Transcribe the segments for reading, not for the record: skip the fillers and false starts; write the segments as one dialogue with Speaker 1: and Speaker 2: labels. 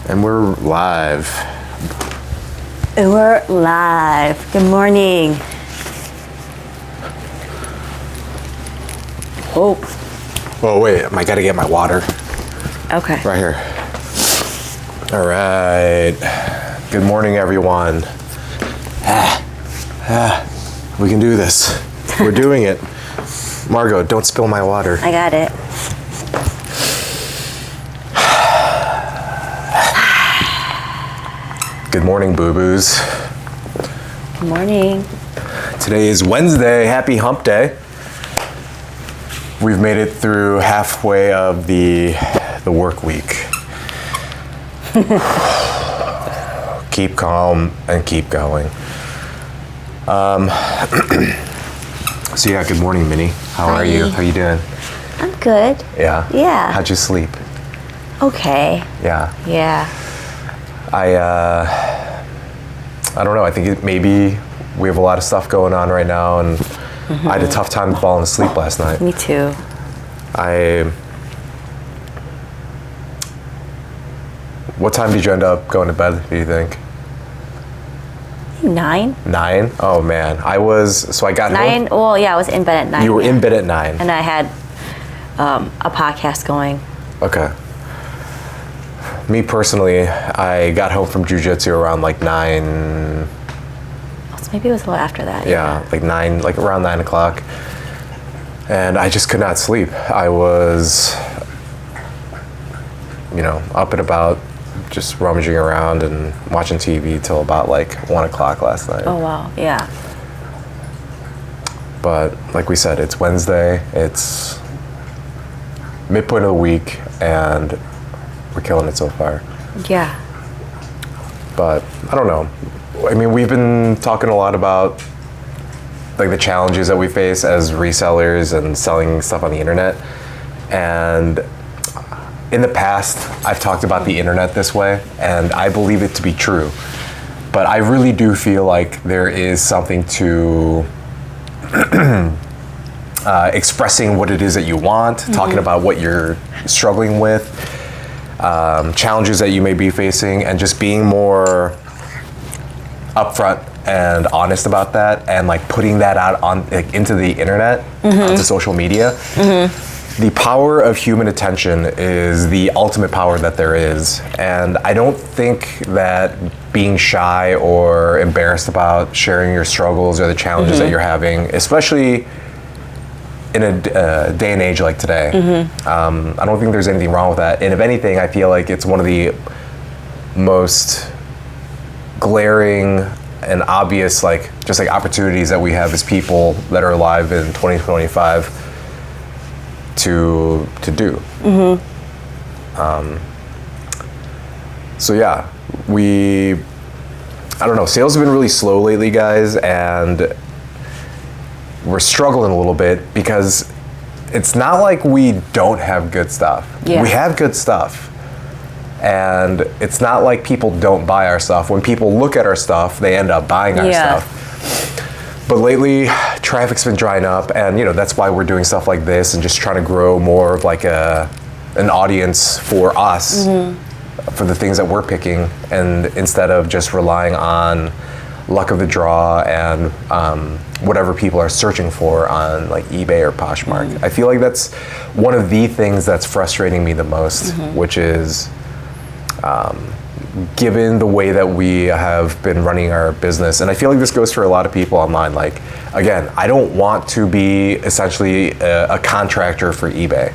Speaker 1: And we're live.
Speaker 2: Good morning. Hope.
Speaker 1: Oh, wait. I gotta get my water.
Speaker 2: Okay.
Speaker 1: Right here. All right. Good morning, everyone. We can do this. We're doing it. Margot, don't spill my water.
Speaker 2: I got it.
Speaker 1: Good morning, Bubus.
Speaker 2: Good morning.
Speaker 1: Today is Wednesday. Happy Hump Day. We've made it through halfway of the work week. Keep calm and keep going. So yeah, good morning, Minnie. How are you? How you doing?
Speaker 2: I'm good.
Speaker 1: Yeah?
Speaker 2: Yeah.
Speaker 1: How'd you sleep?
Speaker 2: Okay.
Speaker 1: Yeah.
Speaker 2: Yeah.
Speaker 1: I don't know. I think maybe we have a lot of stuff going on right now, and I had a tough time falling asleep last night.
Speaker 2: Me too.
Speaker 1: What time did you end up going to bed, do you think?
Speaker 2: 9.
Speaker 1: 9? Oh man. I got
Speaker 2: 9.
Speaker 1: home.
Speaker 2: Well, yeah, I was in bed at 9.
Speaker 1: You were in bed at 9.
Speaker 2: And I had a podcast going.
Speaker 1: Okay. Me personally, I got home from jiu-jitsu around like 9.
Speaker 2: So maybe it was a little after that.
Speaker 1: Yeah, like 9, like around 9 o'clock. And I just could not sleep. I was, up and about, just rummaging around and watching TV till about like 1 o'clock last night.
Speaker 2: Oh, wow. Yeah.
Speaker 1: But like we said, it's Wednesday. It's midpoint of the week, and we're killing it so far.
Speaker 2: Yeah.
Speaker 1: But I don't know. I mean, we've been talking a lot about like the challenges that we face as resellers and selling stuff on the internet. And in the past, I've talked about the internet this way, and I believe it to be true. But I really do feel like there is something to expressing what it is that you want, talking about what you're struggling with, challenges that you may be facing, and just being more upfront and honest about that, and like putting that out on into the internet, onto social media. The power of human attention is the ultimate power that there is, and I don't think that being shy or embarrassed about sharing your struggles or the challenges that you're having, especially in a day and age like today, I don't think there's anything wrong with that. And if anything, I feel like it's one of the most glaring and obvious opportunities that we have as people that are alive in 2025 to do. So yeah, I don't know, sales have been really slow lately, guys, and we're struggling a little bit because it's not like we don't have good stuff.
Speaker 2: Yeah.
Speaker 1: We have good stuff. And it's not like people don't buy our stuff. When people look at our stuff, they end up buying our stuff. But lately, traffic's been drying up, and that's why we're doing stuff like this and just trying to grow more of like an audience for us, for the things that we're picking, and instead of just relying on luck of the draw and whatever people are searching for on like eBay or Poshmark. I feel like that's one of the things that's frustrating me the most, which is given the way that we have been running our business, and I feel like this goes for a lot of people online. Like, again, I don't want to be essentially a contractor for eBay.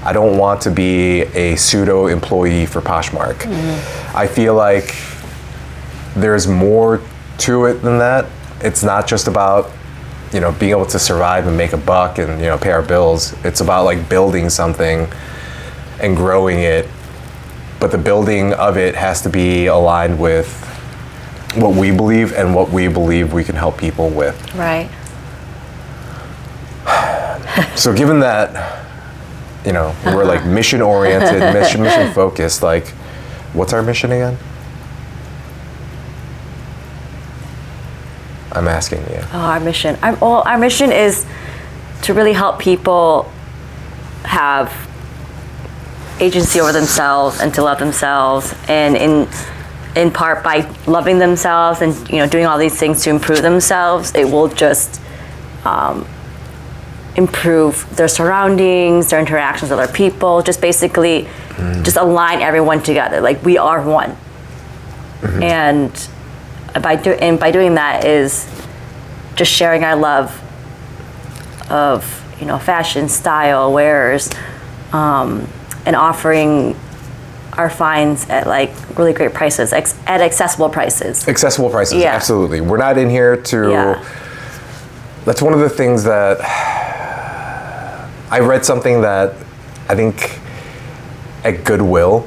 Speaker 1: I don't want to be a pseudo employee for Poshmark. I feel like there's more to it than that. It's not just about being able to survive and make a buck and pay our bills. It's about like building something and growing it. But the building of it has to be aligned with what we believe and what we believe we can help people with.
Speaker 2: Right.
Speaker 1: So given that, we're like mission oriented, mission focused, like, what's our mission again? I'm asking you.
Speaker 2: Oh, our mission. Our mission is to really help people have agency over themselves and to love themselves, and in part by loving themselves and doing all these things to improve themselves, it will just improve their surroundings, their interactions with other people, just basically just align everyone together. Like, we are one. And by doing that is just sharing our love of fashion, style, wares, and offering our finds at like really great prices, at accessible prices.
Speaker 1: Accessible prices,
Speaker 2: Yeah.
Speaker 1: absolutely. We're not in here to.
Speaker 2: Yeah.
Speaker 1: That's one of the things that I read something that I think at Goodwill,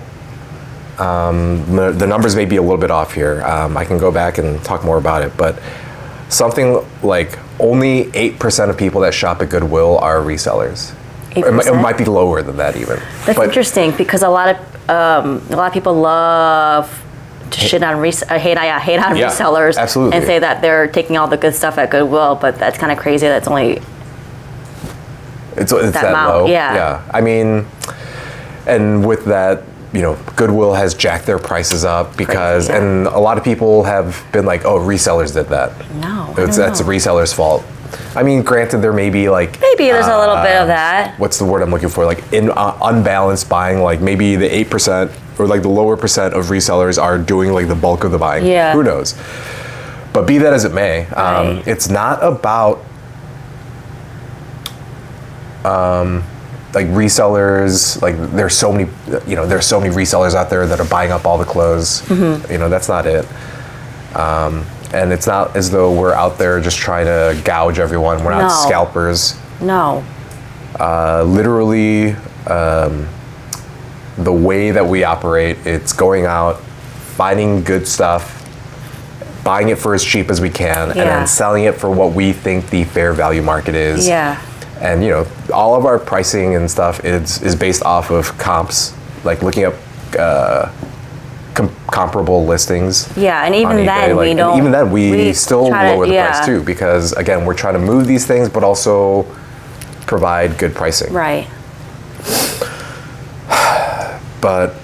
Speaker 1: the numbers may be a little bit off here. I can go back and talk more about it, but something like only 8% of people that shop at Goodwill are resellers.
Speaker 2: 8%?
Speaker 1: It might be lower than that even.
Speaker 2: That's interesting, because a lot of people love to hate on resellers,
Speaker 1: absolutely.
Speaker 2: and say that they're taking all the good stuff at Goodwill, but that's kind of crazy. That's only
Speaker 1: it's that
Speaker 2: amount,
Speaker 1: low.
Speaker 2: yeah.
Speaker 1: I mean, and with that, Goodwill has jacked their prices up because,
Speaker 2: Crazy, yeah.
Speaker 1: and a lot of people have been like, "Oh, resellers did that."
Speaker 2: No,
Speaker 1: That's a reseller's fault. I mean, granted, there may be like
Speaker 2: maybe there's a little bit of that.
Speaker 1: What's the word I'm looking for? Like in unbalanced buying. Like maybe the 8% or like the lower percent of resellers are doing like the bulk of the buying.
Speaker 2: Yeah.
Speaker 1: Who knows? But be that as it may,
Speaker 2: Right.
Speaker 1: it's not about like resellers. Like there's so many resellers out there that are buying up all the clothes. That's not it. And it's not as though we're out there just trying to gouge everyone. We're not
Speaker 2: No.
Speaker 1: scalpers.
Speaker 2: No.
Speaker 1: Literally, the way that we operate, it's going out, finding good stuff, buying it for as cheap as we can, and
Speaker 2: Yeah.
Speaker 1: then selling it for what we think the fair value market is.
Speaker 2: Yeah.
Speaker 1: And all of our pricing and stuff is based off of comps, like looking up comparable listings.
Speaker 2: Yeah, and
Speaker 1: on
Speaker 2: even
Speaker 1: eBay.
Speaker 2: then
Speaker 1: Like,
Speaker 2: we don't.
Speaker 1: and even then we still
Speaker 2: try to-
Speaker 1: lower the
Speaker 2: yeah.
Speaker 1: price too, because again, we're trying to move these things, but also provide good pricing.
Speaker 2: Right.
Speaker 1: But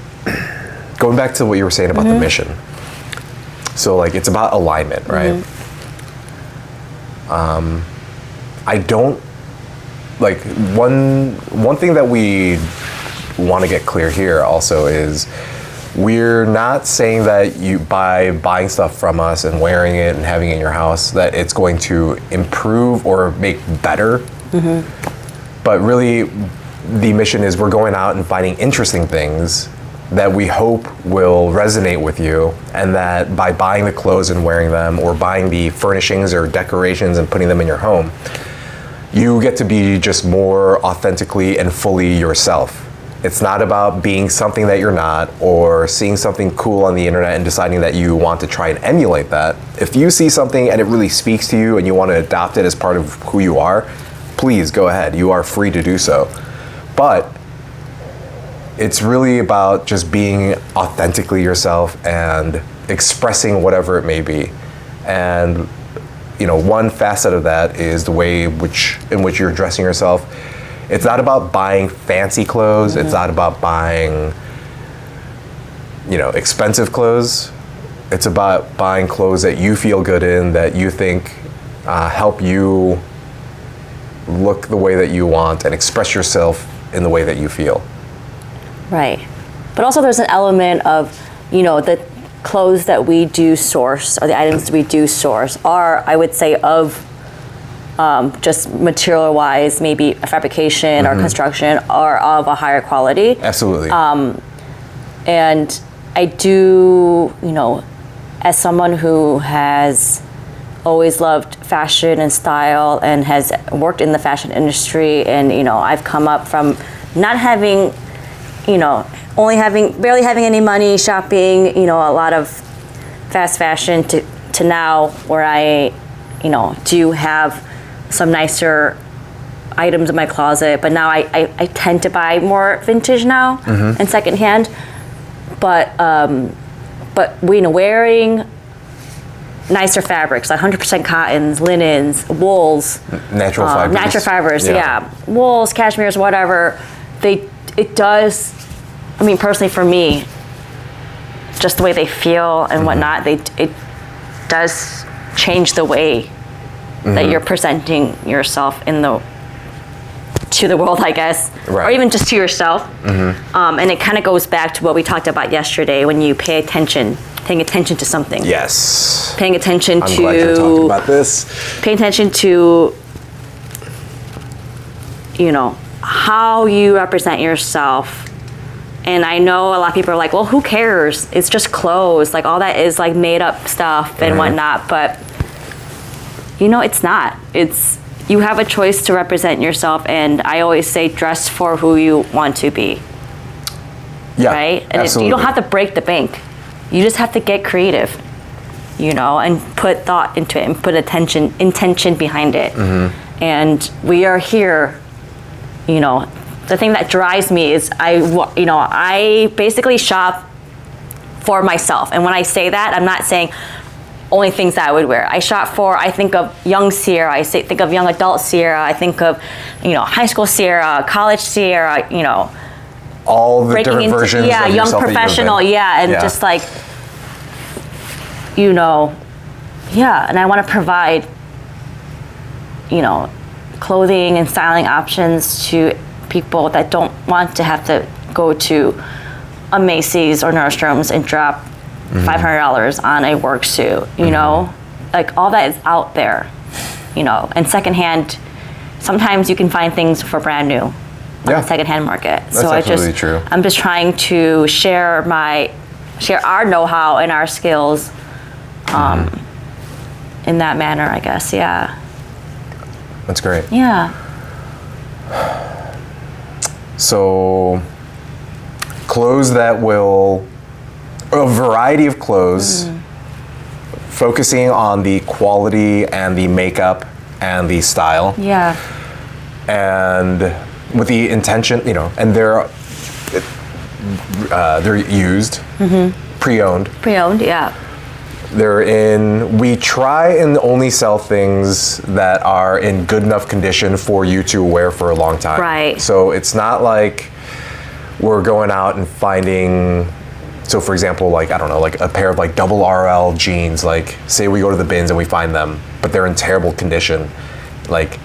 Speaker 1: going back to what you were saying about the mission, so like it's about alignment, right? I don't like one thing that we want to get clear here also is we're not saying that you by buying stuff from us and wearing it and having it in your house that it's going to improve or make better. But really the mission is we're going out and finding interesting things that we hope will resonate with you, and that by buying the clothes and wearing them, or buying the furnishings or decorations and putting them in your home, you get to be just more authentically and fully yourself. It's not about being something that you're not, or seeing something cool on the internet and deciding that you want to try and emulate that. If you see something and it really speaks to you and you want to adopt it as part of who you are, please go ahead. You are free to do so. But it's really about just being authentically yourself and expressing whatever it may be. And one facet of that is the way in which you're dressing yourself. It's not about buying fancy clothes. It's not about buying, expensive clothes. It's about buying clothes that you feel good in, that you think help you look the way that you want and express yourself in the way that you feel.
Speaker 2: Right. But also there's an element of, the clothes that we do source, or the items we do source are, I would say, of just material-wise, maybe a fabrication or construction, are of a higher quality.
Speaker 1: Absolutely.
Speaker 2: And I do, as someone who has always loved fashion and style and has worked in the fashion industry, and I've come up from not having, barely having any money, shopping, a lot of fast fashion, to now where I, do have some nicer items in my closet, but now I tend to buy more vintage now and secondhand. But wearing nicer fabrics, like 100% cottons, linens, wools,
Speaker 1: natural fibers.
Speaker 2: Natural fibers, yeah. Wools, cashmeres, whatever. It does I mean, personally for me, just the way they feel and whatnot, it does change the way that you're presenting yourself to the world, I guess,
Speaker 1: Right.
Speaker 2: or even just to yourself. And it kind of goes back to what we talked about yesterday when you paying attention to something.
Speaker 1: Yes.
Speaker 2: Paying attention
Speaker 1: I'm glad you're talking about this.
Speaker 2: paying attention to, how you represent yourself. And I know a lot of people are like, well, who cares? It's just clothes. Like all that is like made up stuff and whatnot. But it's not. You have a choice to represent yourself, and I always say dress for who you want to be.
Speaker 1: Yeah,
Speaker 2: right? And
Speaker 1: absolutely.
Speaker 2: you don't have to break the bank. You just have to get creative, and put thought into it and put intention behind it. And we are here, the thing that drives me is I basically shop for myself. And when I say that, I'm not saying only things that I would wear. I think of young Sierra, think of young adult Sierra, I think of, high school Sierra, college Sierra,
Speaker 1: all the different versions of
Speaker 2: young
Speaker 1: yourself
Speaker 2: professional,
Speaker 1: that you've been.
Speaker 2: and just like, and I want to provide, clothing and styling options to people that don't want to have to go to a Macy's or Nordstrom's and drop $500 on a work suit, like all that is out there, and secondhand, sometimes you can find things for brand new on the secondhand market.
Speaker 1: That's absolutely true.
Speaker 2: I'm just trying to share our know-how and our skills in that manner, I guess. Yeah.
Speaker 1: That's great.
Speaker 2: Yeah.
Speaker 1: So clothes a variety of clothes, focusing on the quality and the makeup and the style.
Speaker 2: Yeah.
Speaker 1: And with the intention, and they're used, pre-owned.
Speaker 2: Pre-owned, yeah.
Speaker 1: We try and only sell things that are in good enough condition for you to wear for a long time.
Speaker 2: Right.
Speaker 1: So it's not like we're going out and finding, so for example, like, I don't know, like a pair of like double RL jeans, like say we go to the bins and we find them, but they're in terrible condition. Like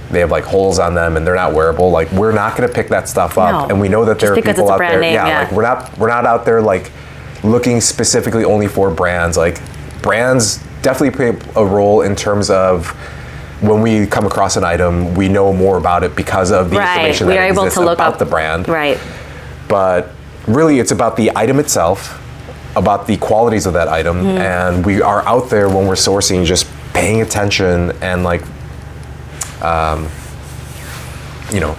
Speaker 1: they have like holes on them and they're not wearable. Like we're not going to pick that stuff up.
Speaker 2: No.
Speaker 1: And we know that there are
Speaker 2: Just because
Speaker 1: people
Speaker 2: it's a
Speaker 1: out
Speaker 2: brand
Speaker 1: there.
Speaker 2: name,
Speaker 1: Like we're not out there like looking specifically only for brands. Like brands definitely play a role in terms of when we come across an item, we know more about it because of the information that exists about the brand.
Speaker 2: Right.
Speaker 1: But really it's about the item itself, about the qualities of that item, and we are out there when we're sourcing just paying attention and like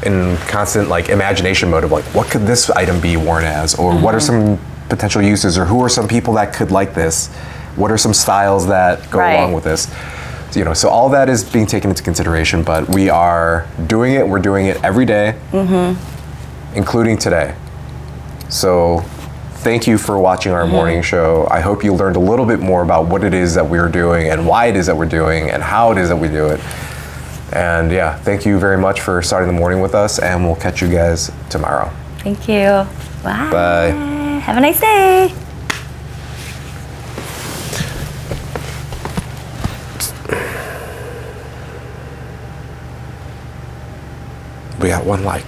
Speaker 1: in constant like imagination mode of like, what could this item be worn as, or what are some potential uses, or who are some people that could like this, what are some styles that go along with this. So all that is being taken into consideration, but we are doing it. We're doing it every day, including today. So thank you for watching our morning show. I hope you learned a little bit more about what it is that we're doing and why it is that we're doing and how it is that we do it. And thank you very much for starting the morning with us, and we'll catch you guys tomorrow.
Speaker 2: Thank you. Bye.
Speaker 1: Bye.
Speaker 2: Have a nice day.
Speaker 1: We got one like.